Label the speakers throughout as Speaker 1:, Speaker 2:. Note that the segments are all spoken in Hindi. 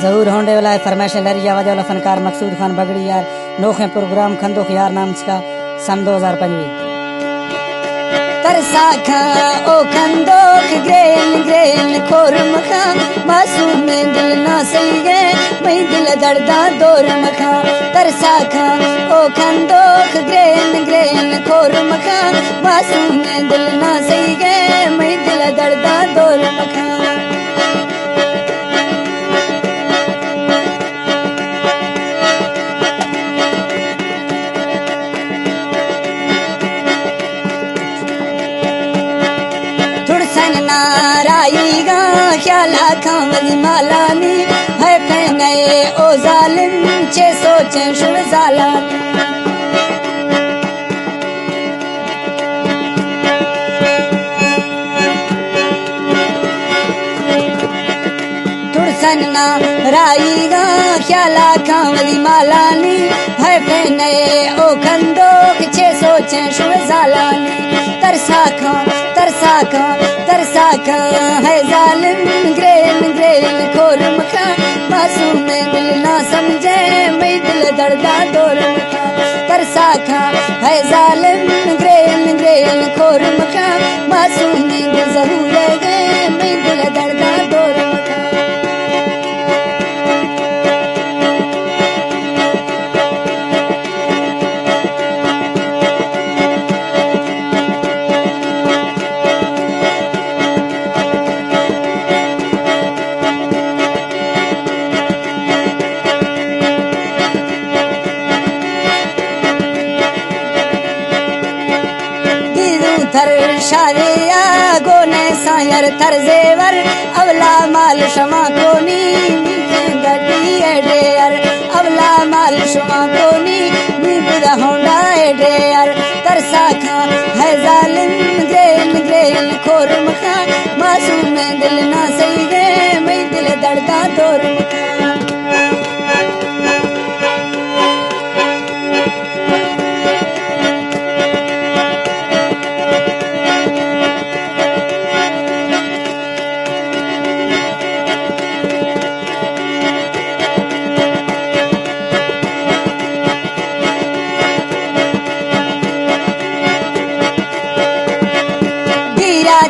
Speaker 1: जहूर होने वाला है फरमाइश लहरी आवाज वाला फनकार मकसूद खान बगड़ी यार नोखे प्रोग्राम खंदो यार नाम का सन 2005 तरसा खा ओ खंदोक ग्रेन ग्रेन खोरम खा मासूम में दिल ना सही गए मैं दिल दर्दा दोरम खा तरसा खा ओ खंदोक ग्रेन ग्रेन खोरम खा मासूम में दिल ना सही गए मैं दिल दर्दा दोरम खा नाराईगा ख्याला खावली मालानी है पहने ओ जालिम चे सोचे शुर जालानी तुरसन नाराईगा ख्याला खावली मालानी है पहने ओ खंदोक चे सोचे शुर जालानी तरसा खा है जालिम ग्रेन ग्रेन खोरम खा मासूम में दिल ना समझे मैं दिल दर्दा दोरम खा तरसा खा है जालिम ग्रेन ग्रेन खोरम खा मासूम में दिल जरूर गए मैं दिल दर्दा दोरम खा थर शारिया गोने सायर थर जेवर अवला माल शमा कोनी गड्डी एडेयर अवला माल शमा कोनी नीबदा होंडा एडेयर तरसा खा है जालिम ग्रेन ग्रेन खोरम खा मासूम में दिल ना सही गए मैं दिल दर्दा दोरम खा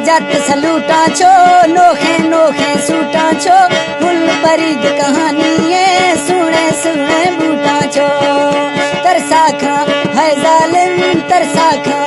Speaker 1: जत सलूटा छो नोखे नोखे सूटा छो फुल परिद कहानी है सुने सुने बूटा छो तरसा खा है जालिम तरसा खा